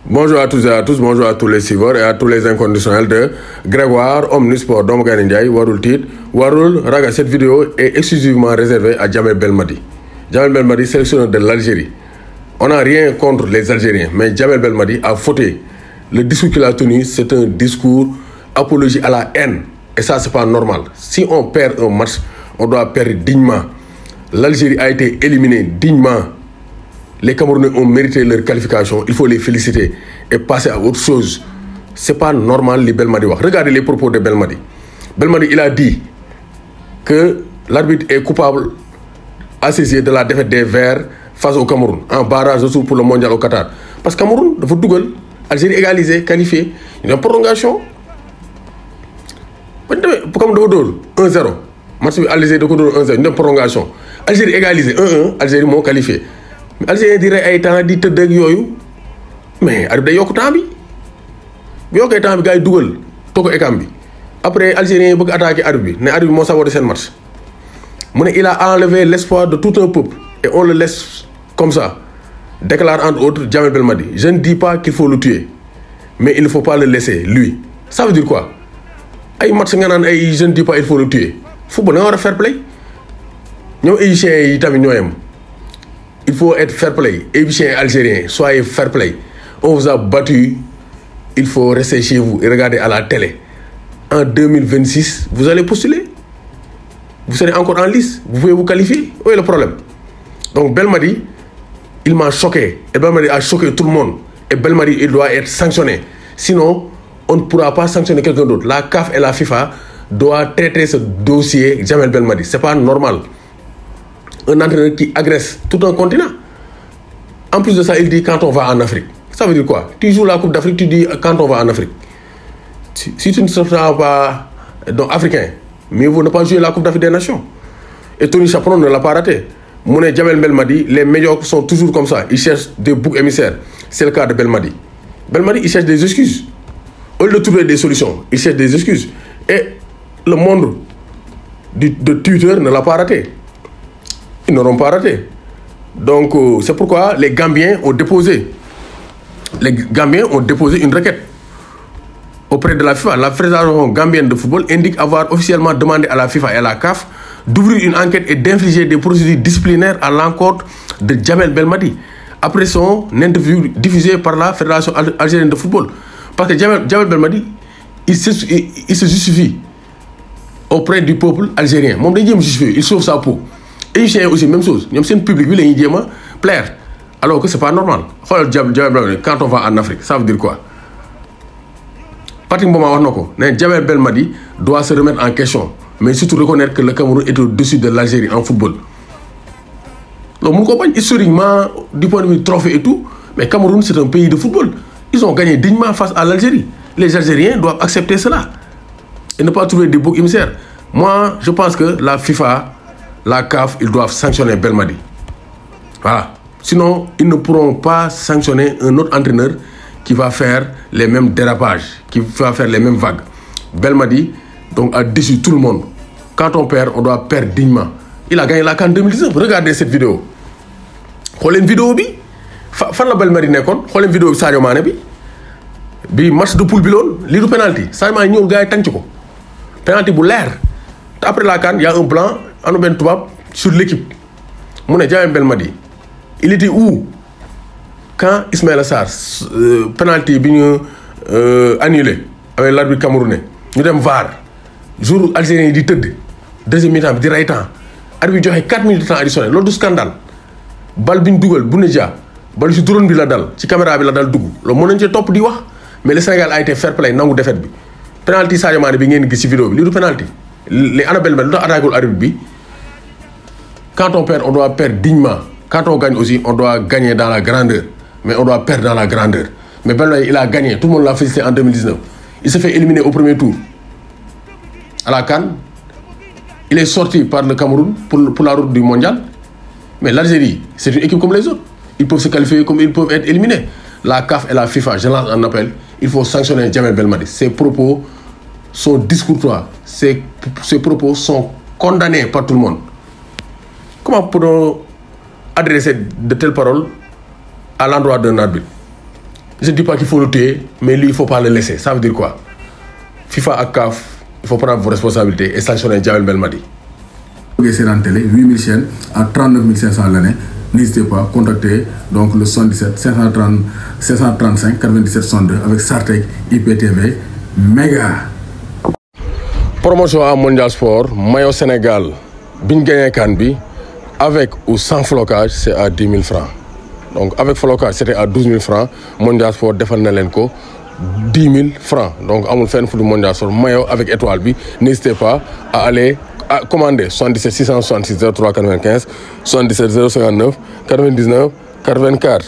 Bonjour à tous et à tous, bonjour à tous les suiveurs et à tous les inconditionnels de Grégoire Omnisport Doomu Gaynde Ndiaye warul tiit warul ragal. Cette vidéo est exclusivement réservée à Djamel Belmadi. Djamel Belmadi, sélectionneur de l'Algérie. On n'a rien contre les Algériens, mais Djamel Belmadi a fauté. Le discours qu'il a tenu, c'est un discours apologie à la haine. Et ça, c'est pas normal. Si on perd un match, on doit perdre dignement. L'Algérie a été éliminée dignement. Les Camerounais ont mérité leur qualification. Il faut les féliciter et passer à autre chose. C'est pas normal li Belmadi wax. Regardez les propos de Belmadi. Belmadi, il a dit que l'arbitre est coupable à ses yeux de la défaite des Verts face au Cameroun en barrage de pour le mondial au Qatar. Parce que Cameroun dafa dugal, Algérie égalisé, qualifié, il y a une prolongation. Comme dafa dóor 1-0. Match bi Algérie da ko dóor 1-0, une prolongation. Algérie égalisé 1-1, Algérie moo qualifié. Mais Algérie dirait ay temps di tëdd ak yooyu mais arbitre day yokk temps bi bu yokkee temps bi gars yi dugal togg ekam bi après Algériens yi bëgg attaquer arbitre bi ne arbitre bi moo saboté seen match mu ne il a enlevé l'espoir de tout un peuple et on le laisse comme ça, déclare entre autres Djamel Belmadi. Je ne dis pas qu'il faut le tuer, mais il ne faut pas le laisser lui. Ça veut dire quoi? Ay match nga naan ay je ne dis pas il faut le tuer. Football da nga war a fair play. Ñoom égyptiens yi tamit ñoo yem. Il faut être fair play. Égyptiens et Algériens, soyez fair play. On vous a battu. Il faut rester chez vous et regarder à la télé. En 2026, vous allez postuler. Vous serez encore en lice. Vous pouvez vous qualifier. Où est le problème? Donc Belmadi, il m'a choqué. Et Belmadi a choqué tout le monde. Et Belmadi, il doit être sanctionné. Sinon, on ne pourra pas sanctionner quelqu'un d'autre. La CAF et la FIFA doivent traiter ce dossier Djamel Belmadi. C'est pas normal. Un entraîneur qui agresse tout un continent. En plus de ça, il dit quand on va en Afrique. Ça veut dire quoi? Tu joues la Coupe d'Afrique, tu dis quand on va en Afrique. Si tu ne seras pas donc, africain, mieux vaut ne pas jouer la Coupe d'Afrique des Nations. Et Tony Chaperon ne l'a pas raté. Mouné Djamel Belmadi, les médiocres sont toujours comme ça. Ils cherchent des boucs émissaires. C'est le cas de Belmadi. Belmadi, il cherche des excuses. Au lieu de trouver des solutions, il cherche des excuses. Et le monde de Twitter ne l'a pas raté. Ils n'auront pas raté. Donc, c'est pourquoi les Gambiens ont déposé une requête auprès de la FIFA. La Fédération gambienne de football indique avoir officiellement demandé à la FIFA et à la CAF d'ouvrir une enquête et d'infliger des procédures disciplinaires à l'encontre de Djamel Belmadi après son interview diffusée par la Fédération algérienne de football. Parce que Djamel Belmadi, il se justifie auprès du peuple algérien. Il sauve sa peau. Et les Égyptiens aussi, même chose. Ils ont un public qui est plaire. Alors que ce n'est pas normal. Quand on va en Afrique, ça veut dire quoi? Patrick Mboma dit que Djamel Belmadi doit se remettre en question, mais surtout reconnaître que le Cameroun est au-dessus de l'Algérie en football. Donc, historiquement, du point de vue trophée et tout, mais le Cameroun, c'est un pays de football. Ils ont gagné dignement face à l'Algérie. Les Algériens doivent accepter cela et ne pas trouver des boucs émissaires. Moi, je pense que la FIFA, la CAF, ils doivent sanctionner Belmadi. Voilà. Sinon, ils ne pourront pas sanctionner un autre entraîneur qui va faire les mêmes dérapages, qui va faire les mêmes vagues. Belmadi donc, a déçu tout le monde. Quand on perd, on doit perdre dignement. Il a gagné la CAN 2019. Regardez cette vidéo. Regardez une vidéo. Fan la Belmadi nekkoon. Regardez une vidéo de Sadio Mané. Bi match de poule bi loon, lii du penalty. Sadio Mané ñëw gars yi tànc ko. Penalty bu leer. Après la CAN, il y a un blanc sur l'équipe. Djamel Belmadi, il était où quand Ismaïla Sarr penalty annulé avec l'arbitre camerounais? Nous sommes VAR. Jour algérien dit teud. Deuxième mi-temps di ray temps. arbitre bi joxe 4 minutes de temps additionnel loolu du scandale bal bi ñu dugal Bounedjah bal ci drone bi la dal ci caméra bi la dal dugg loolu mën nañu cee topp di wax mais le Sénégal a été fair play nangu défaite bi penalty Sadio Mané bi ngeen gis ci vidéo bi lii du penalty les Annabelle Mel lu tax attaqué arbitre bi quand on perd on doit perdre dignement quand on gagne aussi on doit gagner dans la grandeur mais on doit perdre dans la grandeur mais Ben Mel il a gagné tout le monde l'a félicité en 2019 il s'est fait éliminer au premier tour à la CAN il est sorti par le Cameroun pour la route du mondial mais l'Algérie c'est une équipe comme les autres ils peuvent se qualifier comme ils peuvent être éliminés la CAF et la FIFA je lance un appel il faut sanctionner Djamel Belmadi ses propos sont discourtois ses propos sont condamnés par tout le monde comment peut-on adresser de telles paroles à l'endroit d'un arbitre je ne dis pas qu'il faut le tuer mais lui il faut pas le laisser ça veut dire quoi FIFA ak CAF il faut prendre vos responsabilités et sanctionner Djamel Belmadi. Vous voyez sur la télé 8000 chaînes à 39 500 l'année. N'hésitez pas à contacter donc le 77 535 97 62 avec Sartec IPTV méga. Promotion à Mondial Sport maillot Sénégal bi ñu gagné CAN bi avec ou sans flocage c'est à 10 000 francs donc avec flocage c'était à 12 000 francs Mondial Sport defal na leen ko 10 000 francs donc amul fenn fu du Mondial Sport maillot avec étoile bi n'hésitez pas à aller à commander 77 666 03 95 77 059 99 84